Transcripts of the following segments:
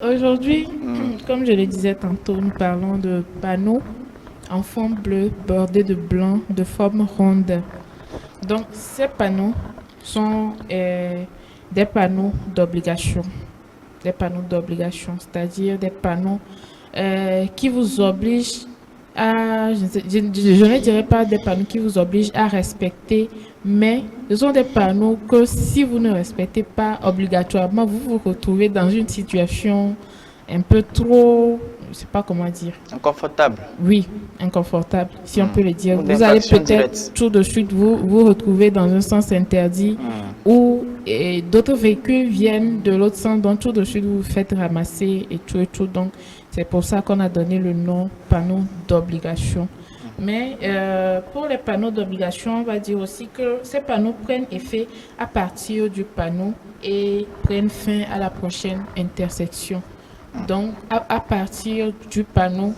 Aujourd'hui, comme je le disais tantôt, nous parlons de panneaux en fond bleu bordés de blanc de forme ronde. Donc, ces panneaux sont des panneaux d'obligation. Des panneaux d'obligation, c'est-à-dire des panneaux qui vous obligent à, je ne dirais pas des panneaux qui vous obligent à respecter, mais ce sont des panneaux que si vous ne respectez pas obligatoirement, vous vous retrouvez dans une situation un peu trop, je ne sais pas comment dire. Inconfortable. Oui, inconfortable, si on peut le dire. Ou Vous allez d'infraction peut-être directe. tout de suite vous retrouver dans un sens interdit où d'autres véhicules viennent de l'autre sens, donc tout de suite vous vous faites ramasser et tout et tout. Donc c'est pour ça qu'on a donné le nom panneau d'obligation. Mais pour les panneaux d'obligation, on va dire aussi que ces panneaux prennent effet à partir du panneau et prennent fin à la prochaine intersection. Donc, à partir du panneau,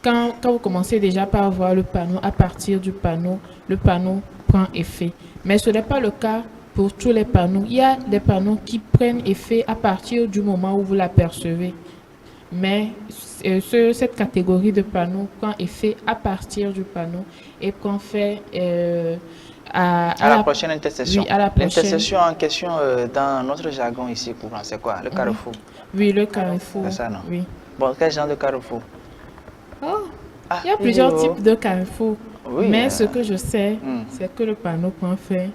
quand vous commencez déjà par voir le panneau, à partir du panneau, le panneau prend effet. Mais ce n'est pas le cas pour tous les panneaux. Il y a des panneaux qui prennent effet à partir du moment où vous l'apercevez. Mais cette catégorie de panneaux prend effet à partir du panneau et prend fait À la prochaine intersection. Oui, à la prochaine. L'intersection en question, dans notre jargon ici courant, c'est quoi? Le carrefour. Oui, le carrefour. C'est ça, non? Oui. Bon, quel genre de carrefour? Oh, Ah, il y a plusieurs vidéo. types de carrefours. Oui, Mais ce que je sais, hmm. c'est que le panneau prend fait.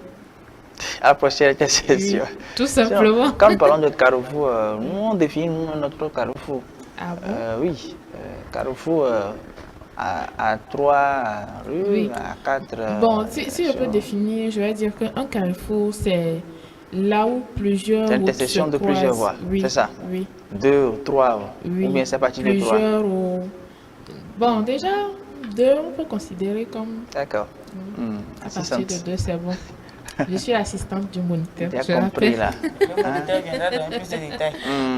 À la prochaine intersection. Oui, tout simplement. Quand nous parlons de carrefour, nous on définit notre carrefour. Ah bon? Oui, carrefour à 3 rues, Oui. à 4. Bon, si je peux définir, je vais dire qu'un carrefour, c'est là où plusieurs C'est routes l'intersection se de plusieurs croisent. voies, Oui, c'est ça? oui, 2 ou 3, oui. ou bien c'est parti de 3. Plusieurs ou... Bon, déjà, deux, on peut considérer comme... D'accord. À partir de deux, c'est bon. Je suis assistante du moniteur. Tu as je compris rappelle. là. Le moniteur viendra donner plus de détails.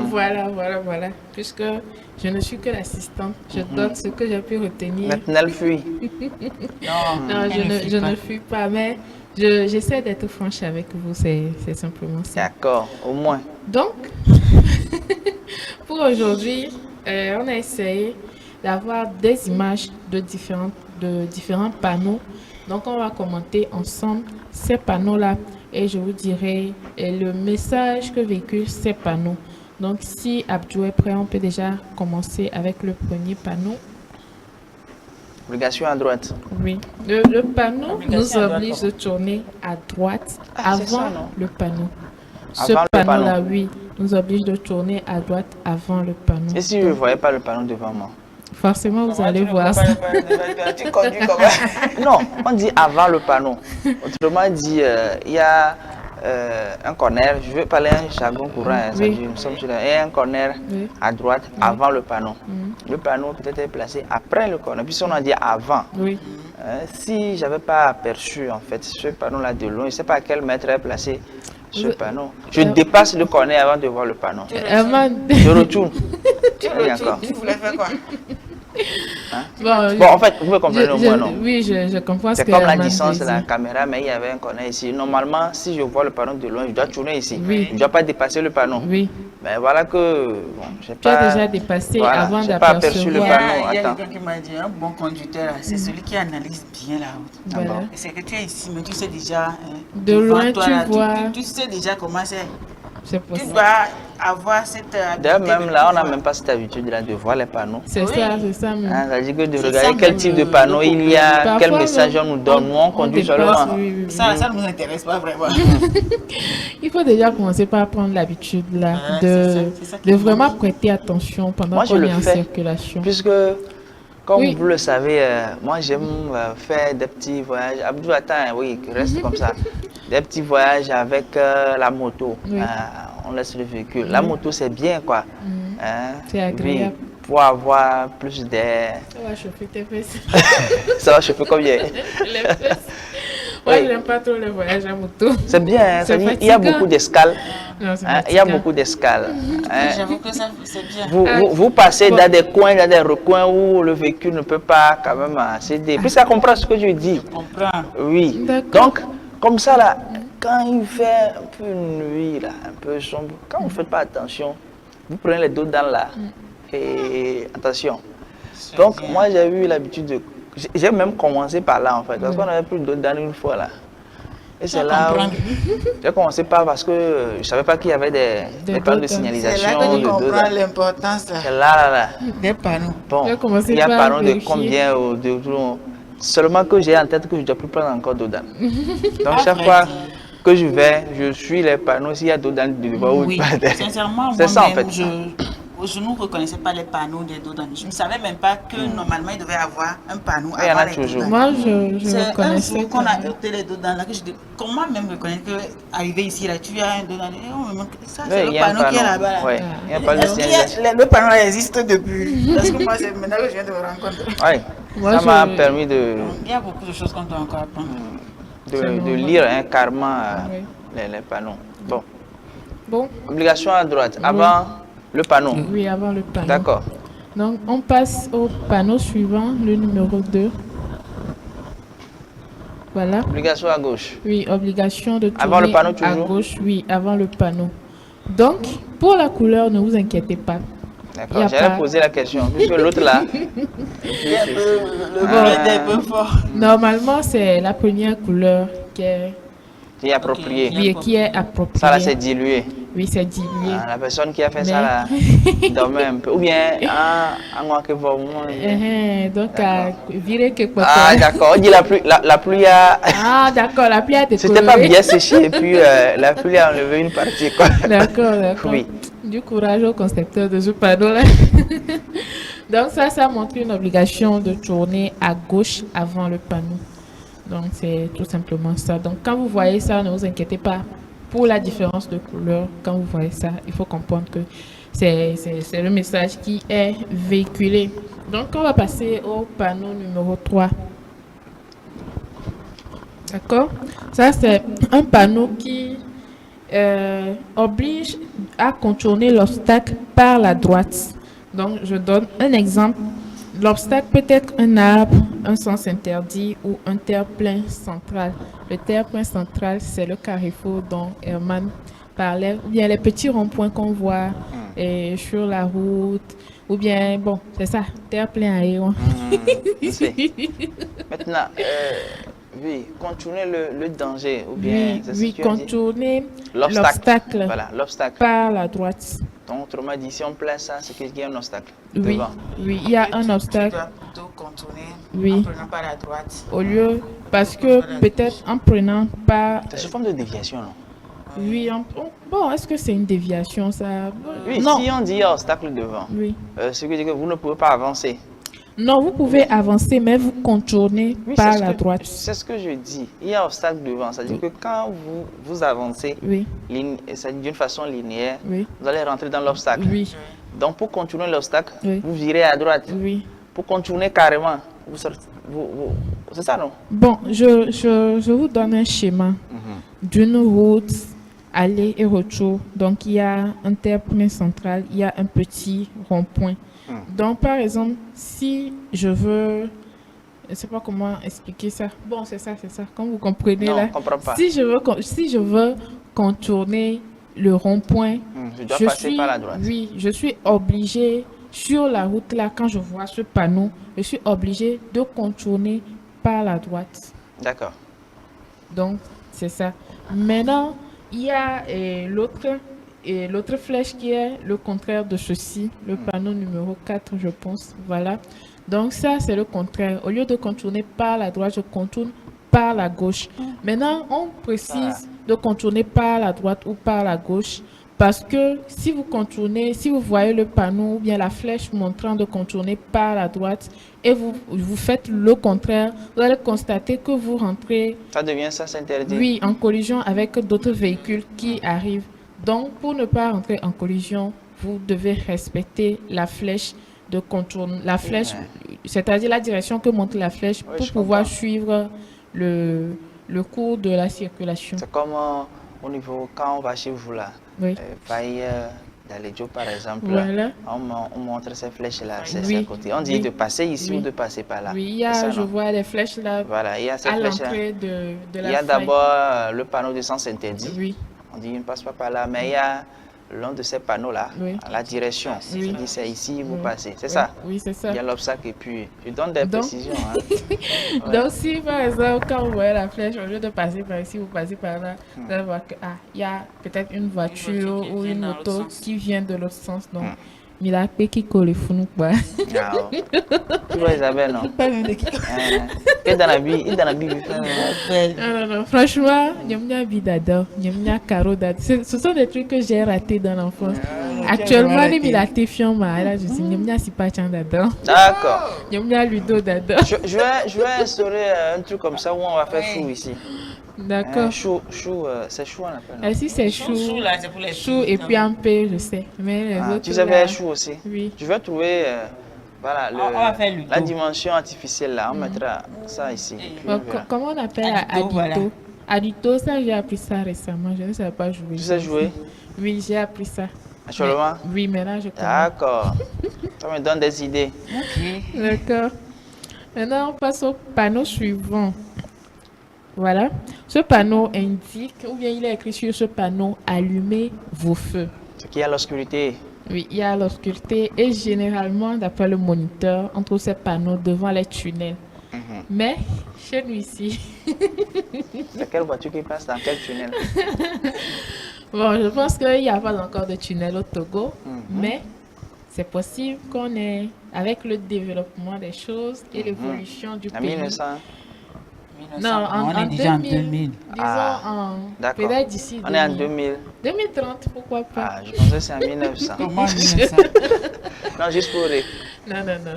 Voilà. Puisque je ne suis que l'assistante, je donne ce que j'ai pu retenir. Maintenant elle fuit. Non, je ne fuis pas, mais j'essaie d'être franche avec vous, c'est simplement ça. D'accord, au moins. Donc, pour aujourd'hui, on a essayé d'avoir des images de différents panneaux. Donc, on va commenter ensemble ces panneaux-là et je vous dirai le message que véhiculent ces panneaux. Donc, si Abdou est prêt, on peut déjà commencer avec le premier panneau. Obligation à droite. Oui, le panneau Obligation nous à droite, oblige de tourner à droite Ah, c'est avant ça, non? le panneau. Ce Avant le panneau-là, panneau. oui, nous oblige de tourner à droite avant le panneau. Et si je ne voyais pas le panneau devant moi? Forcément, vous Comment allez tu ne voir vois ça. pas le panneau? Tu conduis comment? Non, on dit avant le panneau. Autrement dit, il y a un corner, je veux parler un jargon courant, hein, ça Oui. dit, nous sommes sur il y a un corner Oui. à droite avant le panneau. Le panneau peut-être est placé après le corner, puisqu'on a dit avant. Oui, Si j'avais pas aperçu en fait ce panneau-là de loin, je ne sais pas à quel mètre est placé ce Vous- panneau. Je dépasse le corner avant de voir le panneau. Avant de- Je retourne. Tu Oui, d'accord. tu voulais faire quoi? Bon, Bon, en fait, vous pouvez comprendre au moins, non? oui, je comprends ce C'est que comme la Herman distance de la dit. caméra, mais il y avait un corner ici. Normalement, si je vois le panneau de loin, je dois tourner ici. Oui. Je ne dois pas dépasser le panneau. Oui, Mais voilà que bon, j'ai tu as pas, déjà dépassé voilà, avant j'ai pas aperçu le d'apercevoir. panneau. Il y a Attends. quelqu'un qui m'a dit, un bon conducteur, là, c'est celui qui analyse bien la route. Voilà. bon. Et c'est que tu es ici, mais tu sais déjà. Hein, De devant loin, toi, tu là, vois. Tu sais déjà comment c'est. C'est Tu possible. dois avoir cette D'ailleurs, habitude même de là, on n'a voir. même pas cette habitude-là de voir les panneaux. C'est Oui. ça même. Hein, ça dit que de C'est regarder ça quel même, type de le panneau il y a, Parfois quel même, message on nous donne. Nous, on conduit dépasse, seulement. oui. Ça ne nous intéresse pas vraiment. Il faut déjà commencer par prendre l'habitude là Ah, de c'est ça qui de manque. vraiment prêter attention pendant Moi, je qu'on le est en fais. circulation. Puisque, comme Oui. vous le savez, moi j'aime faire des petits voyages. Abdou, attends, oui, reste comme ça. Des petits voyages avec la moto. Oui. On laisse le véhicule. La moto, c'est bien, quoi. Hein, C'est agréable. oui, pour avoir plus d'air. Ça va chauffer tes fesses. Ça va chauffer combien? Les fesses. Moi, Oui. je n'aime pas trop les voyages à moto. C'est bien, hein, C'est ça dit, il y a fatigant. beaucoup d'escales. Non, c'est Hein, il y a fatigant. beaucoup d'escales. Hein. J'avoue que ça, c'est bien. Vous passez Bon. dans des coins, dans des recoins où le véhicule ne peut pas quand même accéder. Puis ça comprend ce que je dis. Je comprends. Oui. D'accord. Donc, comme ça là, quand il fait un peu nuit, là, un peu sombre, quand vous ne faites pas attention, vous prenez les dos dans là. Et attention. Donc, moi, j'ai eu l'habitude de... J'ai même commencé par là, en fait. Parce qu'on avait pris le dos dans une fois, là. Et c'est là où j'ai commencé par parce que je ne savais pas qu'il y avait des panneaux de signalisation. C'est là que tu de dos comprends dans. l'importance C'est là. des panneaux. Bon, J'ai commencé il y a par panneaux de vérifier. combien seulement que j'ai en tête que je ne dois plus prendre encore Dodan. Donc chaque Après, fois que je vais, je suis les panneaux s'il y a Dodan devant ou Oui, pas. sincèrement, C'est ça en moi-même, fait. je ne reconnaissais pas les panneaux des dos dans. Je ne savais même pas que normalement il devait y avoir un panneau Il y en a avant les toujours. dos. Moi, je C'est un reconnaissais jour qu'on a quand même. ôté les dos dans là que je dis comment même reconnaître que arrivé ici là tu as un dos dans ça Oui, c'est il le y a un panneau qui est là-bas là. Oui, il y a un panneau de Est-ce qu'il y signalisation. a le panneau là existe depuis parce que moi c'est maintenant que je viens de me rendre compte. Oui, Moi, ça m'a je- permis de, Il y a beaucoup de choses qu'on doit encore apprendre. C'est de normal. lire carrément Oui. les panneaux. Bon, Bon, obligation à droite, avant le panneau. oui, avant le panneau. D'accord. Donc, on passe au panneau suivant, le numéro 2. Voilà. Obligation à gauche. Oui, obligation de tourner Avant le panneau, à toujours? gauche. Oui, avant le panneau. Donc, pour la couleur, ne vous inquiétez pas. Y a D'accord, j'allais pas- poser la question, puisque l'autre là, Le bruit était un peu fort. Normalement, c'est la première couleur qui est, qui est approprié. oui, qui est appropriée. Ça là, c'est dilué. Oui, c'est dilué. Ah, la personne qui a fait Mais- ça là, dormait un peu. Ou bien, en moi que vraiment. Donc, à virer quelque part. Ah, d'accord, on dit la pluie a. Ah, d'accord, la pluie a été C'était pas colorée. bien séché et puis la pluie a enlevé une partie. Quoi. D'accord, d'accord. Oui. Du courage au concepteur de ce panneau-là. Donc ça montre une obligation de tourner à gauche avant le panneau. Donc c'est tout simplement ça. Donc quand vous voyez ça, ne vous inquiétez pas pour la différence de couleur. Quand vous voyez ça, il faut comprendre que c'est le message qui est véhiculé. Donc on va passer au panneau numéro 3. D'accord? Ça c'est un panneau qui oblige à contourner l'obstacle par la droite. Donc, je donne un exemple. L'obstacle peut être un arbre, un sens interdit ou un terre-plein central. Le terre-plein central, c'est le carrefour dont Herman parlait, ou bien les petits ronds-points qu'on voit sur la route, ou bien, bon, c'est ça, terre-plein aérien. Je sais. Maintenant, oui, contourner le danger, ou bien, c'est ce Oui, que tu as dit? contourner L'obstacle. Voilà, l'obstacle. par la droite. Donc, autrement dit, si on place ça, c'est qu'il y a un obstacle Oui, devant. oui, il y a un Tu obstacle. dois plutôt contourner Oui. en prenant par la droite. Au lieu, parce que peut-être en prenant pas, C'est sous forme de déviation, non? oui, bon, est-ce que c'est une déviation ça? Oui, Non, si on dit obstacle devant, oui. ce qui veut dire que vous ne pouvez pas avancer. Non, vous pouvez avancer, mais vous contournez Oui, par c'est ce la que- droite. C'est ce que je dis. Il y a obstacle devant. C'est-à-dire que quand vous avancez Oui, d'une façon linéaire, oui, vous allez rentrer dans l'obstacle. oui, Donc, pour contourner l'obstacle, Oui. vous virez à droite. oui. Pour contourner carrément, vous sortez. C'est ça, non? Bon, je vous donne un schéma d'une route aller et retour. Donc, il y a un terre-plein central, il y a un petit rond-point. Donc, par exemple, si je veux, je ne sais pas comment expliquer ça. Bon, c'est ça, comme vous comprenez Non, là. je ne comprends pas. Si je veux contourner le rond-point, Je dois passer par la droite. oui, je suis obligée sur la route là, quand je vois ce panneau, je suis obligée de contourner par la droite. D'accord. Donc, c'est ça. Maintenant, il y a l'autre flèche qui est le contraire de ceci, le panneau numéro 4, je pense. Voilà. Donc, ça, c'est le contraire. Au lieu de contourner par la droite, je contourne par la gauche. Maintenant, on précise de contourner par la droite ou par la gauche. Parce que si vous contournez, si vous voyez le panneau ou bien la flèche montrant de contourner par la droite et vous faites le contraire, vous allez constater que vous rentrez, Ça devient ça, c'est interdit. oui, en collision avec d'autres véhicules qui arrivent. Donc, pour ne pas rentrer en collision, vous devez respecter la flèche de contournement, la flèche, c'est-à-dire la direction que montre la flèche Oui, pour je pouvoir comprends. suivre le cours de la circulation. C'est comme au niveau, quand on va chez vous là, Oui. dans les jours par exemple, Voilà. on montre ces flèches-là, c'est Oui. à côté. On dit Oui. de passer ici Oui. ou de passer par là. Oui, il y C'est a, ça, je non? vois les flèches là Voilà, il y a ces à flèches-là. l'entrée de Il la y a faille. d'abord le panneau de sens interdit. Oui, On dit ne passe pas par là, mais il y a le long de ces panneaux-là, Oui. à la direction. Oui. Je dis c'est ici, vous Oui. passez. C'est Oui. ça? Oui, c'est ça. Il y a l'obstacle et puis je donne des Donc- précisions. Hein. Ouais. Donc, si par exemple, quand vous voyez la flèche, au lieu de passer par ici, vous passez par là, vous allez voir que, il y a peut-être une voiture qui ou vient une dans l'autre moto sens. qui vient de l'autre sens. Donc, il a payé qui colle les fous, quoi. Ah, ouais. Tu vois Isabelle, non? Pas même de qui. Et dans la vie, il fait. Non, franchement, Nyamnya Bidada, Nyamnya Karo Dada, ce sont des trucs que j'ai ratés dans l'enfance. Actuellement, raté. il a été fiant, mais là, je dis Nyamnya Sipachan Dada, D'accord. Nyamnya Ludo Dada. Je vais instaurer un truc comme ça où on va faire chou ici. D'accord. Chou, c'est chou on appelle. Non? Si c'est Chou, chou, là, c'est pour les chou et puis un peu, je sais. Mais les Ah, autres, tu savais là, chou aussi? Oui. Je vais trouver voilà, On va faire Ludo. la dimension artificielle là. On mettra ça ici. Puis on Bon, verra. comment on appelle Adito, Adito? voilà. Adito, ça, j'ai appris ça récemment. Je ne savais pas jouer. Tu sais jouer Oui, j'ai appris ça. actuellement? Oui, mais là, je connais. D'accord. Ça me donne des idées. Ok. D'accord. Maintenant, on passe au panneau suivant. Voilà. Ce panneau indique, ou bien il est écrit sur ce panneau, allumez vos feux. Ce qui est à l'obscurité. Oui, il y a l'obscurité et généralement, d'après le moniteur, on trouve ces panneaux devant les tunnels. Mais chez nous ici, C'est quelle voiture qui passe dans quel tunnel? bon, je pense qu'il n'y a pas encore de tunnel au Togo, mais c'est possible qu'on ait, avec le développement des choses et l'évolution du En pays. 1900. Non, on est déjà en 2000. Disons, Ah, d'accord. peut-être d'ici On est en 2000. 2000. 2030, pourquoi pas? Ah, je pensais que c'est en 1900. Comment 1900? Non, juste pour rire. Non.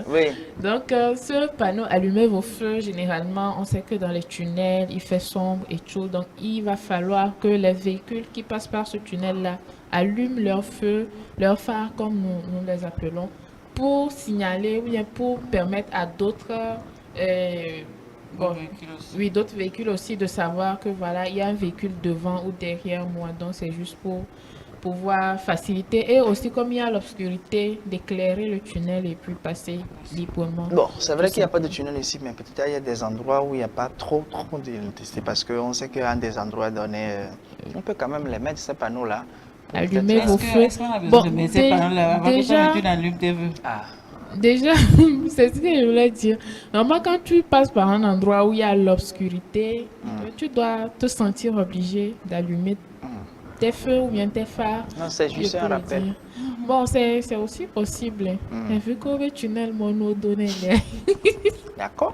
Oui. Donc, ce panneau, allumez vos feux, généralement, on sait que dans les tunnels, il fait sombre et tout. Donc, il va falloir que les véhicules qui passent par ce tunnel-là allument leurs feux, leurs phares, comme nous les appelons, pour signaler ou bien pour permettre à d'autres oui, d'autres véhicules aussi de savoir que voilà, il y a un véhicule devant ou derrière moi. Donc, c'est juste pour pouvoir faciliter et aussi comme il y a l'obscurité, d'éclairer le tunnel et puis passer librement. Bon, c'est vrai qu'il n'y a pas de tunnel ici, mais peut-être il y a des endroits où il n'y a pas trop d'électricité parce qu'on sait qu'à des endroits donnés, on peut quand même les mettre ces panneaux-là. Allumez vos feux. Est-ce qu'on a besoin de mettre ces panneaux-là avant que déjà, tu n'allumes tes feux? Ah, déjà, c'est ce que je voulais dire. Normalement, quand tu passes par un endroit où il y a l'obscurité, tu dois te sentir obligé d'allumer tes feux ou bien tes phares. non, c'est juste je un peux le rappel. dire. Bon, c'est aussi possible. Mais vu qu'on veut tunnel mono donné, D'accord?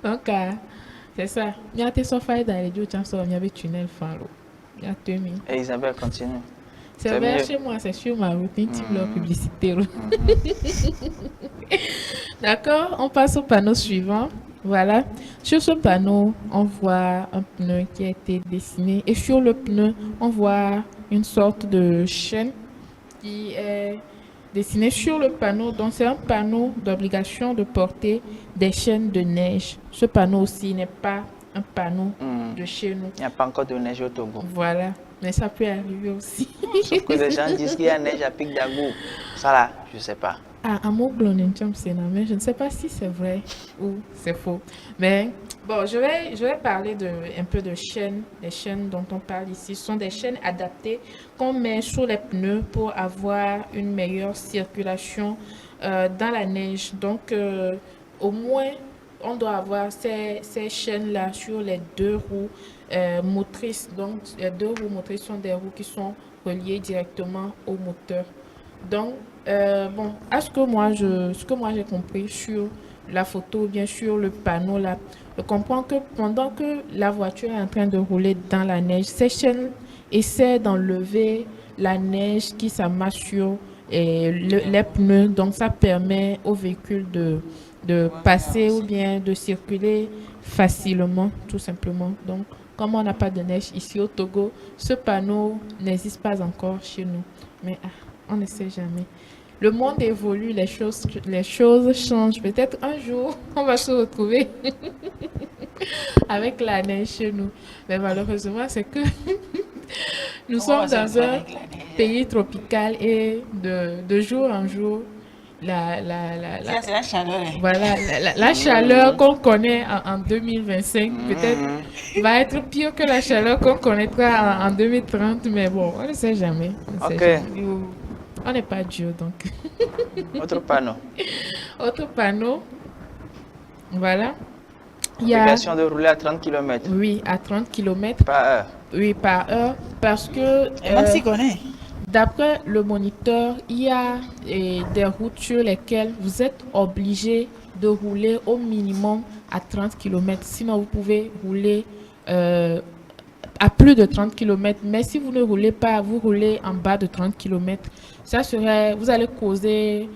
donc c'est ça. Il y a tes sofas dans les deux chances, il y avait tunnel fin l'eau. Il y a 2000. Et Isabelle, continue. C'est C'est vers mieux. chez moi, c'est sur ma route, une petite leur publicité. D'accord, on passe au panneau suivant. Voilà. Sur ce panneau, on voit un pneu qui a été dessiné. Et sur le pneu, on voit une sorte de chaîne qui est dessinée sur le panneau. Donc, c'est un panneau d'obligation de porter des chaînes de neige. Ce panneau aussi n'est pas un panneau de chez nous. Il n'y a pas encore de neige au Togo. Voilà. Mais ça peut arriver aussi. Sauf que les gens disent qu'il y a neige à Pic d'Agou. Ça là, je ne sais pas. À Moglonencham, mais je ne sais pas si c'est vrai ou c'est faux. Mais bon, je vais parler un peu de chaînes. Les chaînes dont on parle ici sont des chaînes adaptées qu'on met sur les pneus pour avoir une meilleure circulation dans la neige. Donc, au moins, on doit avoir ces chaînes-là sur les deux roues motrices. Donc, les deux roues motrices sont des roues qui sont reliées directement au moteur. Donc, bon, ce que moi j'ai compris sur la photo, bien sûr, le panneau là, je comprends que pendant que la voiture est en train de rouler dans la neige, ces chaînes essaient d'enlever la neige qui s'amasse sur les pneus. Donc, ça permet au véhicule de passer ou bien de circuler facilement, tout simplement. Donc, comme on n'a pas de neige ici au Togo, ce panneau n'existe pas encore chez nous. Mais on ne sait jamais. Le monde évolue, les choses changent. Peut-être un jour, on va se retrouver avec la neige chez nous. Mais malheureusement, c'est que nous sommes dans un pays tropical et de jour en jour, C'est la chaleur. Hein. Voilà, la chaleur qu'on connaît en 2025 peut-être va être pire que la chaleur qu'on connaîtra en 2030, mais bon, on ne sait jamais. On ne Ok. sait jamais. On n'est pas Dieu, donc. Autre panneau. Autre panneau, voilà. Il y a, Obligation de rouler à 30 km oui, à 30 km, par heure. oui, par heure, parce que Et Maxi connaît. d'après le moniteur, il y a des routes sur lesquelles vous êtes obligé de rouler au minimum à 30 km. Sinon, vous pouvez rouler à plus de 30 km. Mais si vous ne roulez pas, vous roulez en bas de 30 km, vous allez causer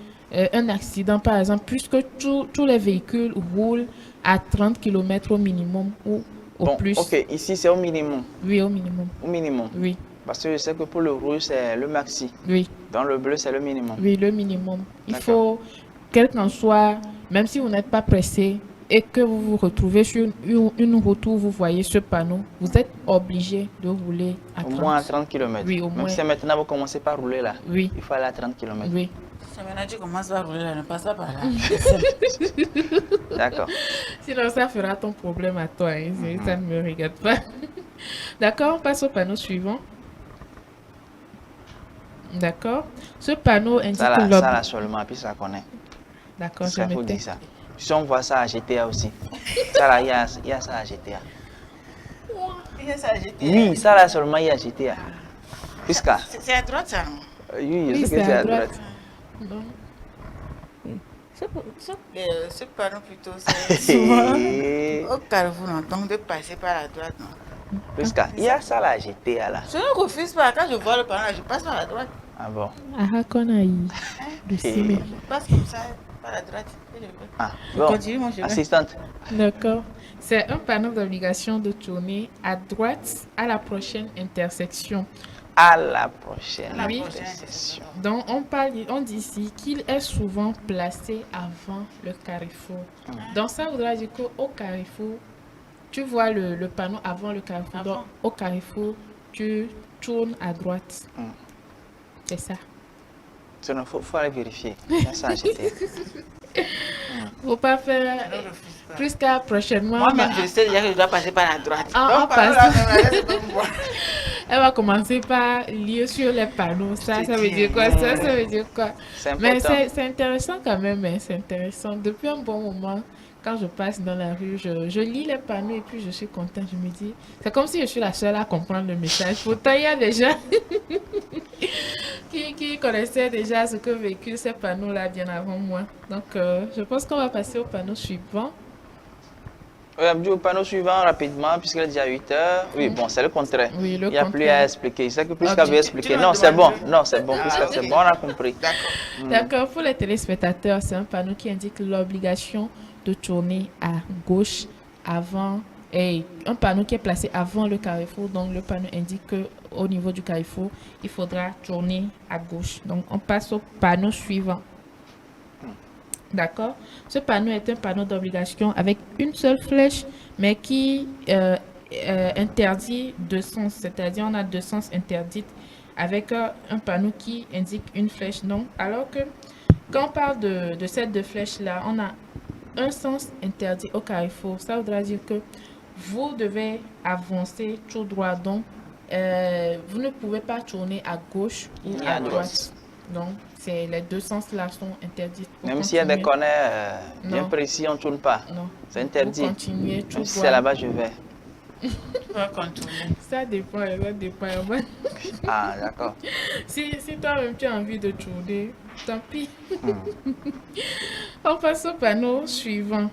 un accident, par exemple, puisque tous les véhicules roulent à 30 km au minimum ou au Bon, plus. ok, ici c'est au minimum. Oui, au minimum. Au minimum. Oui, Parce que je sais que pour le rouge, c'est le maxi. oui. Dans le bleu, c'est le minimum. Oui, le minimum. Il D'accord. faut, quel qu'en soit, même si vous n'êtes pas pressé et que vous vous retrouvez sur une route où vous voyez ce panneau, vous êtes obligé de rouler à Au 30. moins à 30 km. Oui, au Même moins. si maintenant vous commencez par rouler là, Oui, il faut aller à 30 km. oui. Ça maintenant tu commences à rouler là, ne passe pas par là. D'accord. Sinon, ça fera ton problème à toi. Hein. Ça ne me regarde pas. D'accord, on passe au panneau suivant. D'accord. Ce panneau indique Ça là l'obligation. seulement, puis ça connaît. D'accord, je Ça faut mettais. dire ça. Si on voit ça à GTA aussi. Ça là, il y a ça à GTA. Il y a ça, j'étais- Oui, ça là seulement, il y a GTA. Puisque, C'est à droite ça. oui, je Oui, sais que c'est c'est à à droite. droite. Non. Ce panneau plutôt, c'est souvent au carrefour, non, donc de passer par la droite. Non. Puisque, il y a ça là à GTA là. Je ne refuse pas, quand je vois le panneau, là, je passe par la droite. Ah bon. Ah, qu'on a eu le ciné. Je passe comme ça, par la droite. Et je vais. Ah, Je bon. continue mon chemin. Assistante. D'accord. C'est un panneau d'obligation de tourner à droite à la prochaine intersection. À la prochaine Oui. session. Donc, on dit ici qu'il est souvent placé avant le carrefour. Donc, ça voudra dire qu'au carrefour, tu vois le panneau avant le carrefour. Donc, au carrefour, tu tournes à droite. C'est ça. Il faut aller vérifier. Il y a ça à GTA. Faut pas faire Je ne refuse pas. plus qu'à prochainement. Moi-même, je sais déjà que je dois passer par la droite. Ah, on Donc, par passe. là, même, là, je peux me voir. Elle va commencer par lire sur les panneaux. Ça veut dire quoi? Ça veut dire quoi? C'est Mais important. c'est intéressant quand même. Hein, c'est intéressant. Depuis un bon moment, quand je passe dans la rue, je lis les panneaux et puis je suis contente. Je me dis, c'est comme si je suis la seule à comprendre le message. Pourtant, il y a des gens qui connaissaient déjà ce que véhiculent ces panneaux-là bien avant moi. Donc, je pense qu'on va passer au panneau suivant. Au panneau suivant rapidement, puisqu'il est déjà 8 heures. Oui, bon, c'est le contraire. Oui, le Il n'y a plus contraire. à expliquer. C'est que plus Ok. qu'à veut expliquer. Tu Non, me c'est bon. demandes- Non, c'est bon. Puisque c'est bon, on a compris. D'accord. D'accord, pour les téléspectateurs, c'est un panneau qui indique l'obligation de tourner à gauche avant, et un panneau qui est placé avant le carrefour. Donc, le panneau indique qu'au niveau du carrefour, il faudra tourner à gauche. Donc, on passe au panneau suivant. D'accord. Ce panneau est un panneau d'obligation avec une seule flèche, mais qui interdit deux sens. C'est-à-dire, on a deux sens interdits avec un panneau qui indique une flèche. Non. Alors que quand on parle de ces deux flèches-là, on a un sens interdit au carrefour. Ça voudra dire que vous devez avancer tout droit. Donc, vous ne pouvez pas tourner à gauche ou Ni à à droite. droite. Donc, les deux sens-là sont interdits. Pour Même s'il y a des continuer. corners bien Non. précis, on ne tourne pas. Non. C'est interdit. Vous continuez tout Même si droit. c'est là-bas, je vais. Tu vas contourner. Ça dépend, ça dépend. Ah, d'accord. Si toi-même tu as envie de tourner, tant pis. On passe au panneau suivant.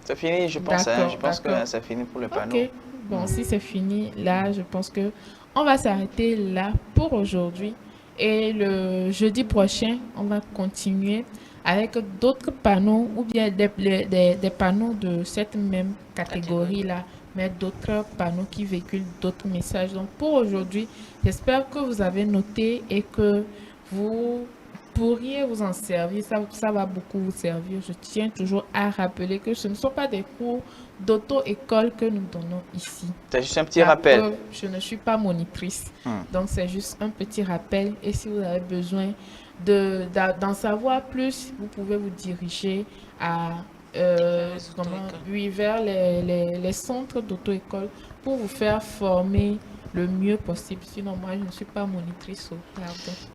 C'est fini, je pense. D'accord, Je pense que d'accord. c'est fini pour le panneau. Ok. Bon, si c'est fini, là, je pense que on va s'arrêter là pour aujourd'hui. Et le jeudi prochain, on va continuer avec d'autres panneaux ou bien des panneaux de cette même catégorie-là, mais d'autres panneaux qui véhiculent d'autres messages. Donc pour aujourd'hui, j'espère que vous avez noté et que vous pourriez vous en servir, ça va beaucoup vous servir. Je tiens toujours à rappeler que ce ne sont pas des cours d'auto-école que nous donnons ici. C'est juste un petit La rappel. preuve, je ne suis pas monitrice, donc c'est juste un petit rappel. Et si vous avez besoin d'en savoir plus, vous pouvez vous diriger vers les centres d'auto-école pour vous faire former le mieux possible. Sinon, moi, je ne suis pas monitrice. Pardon.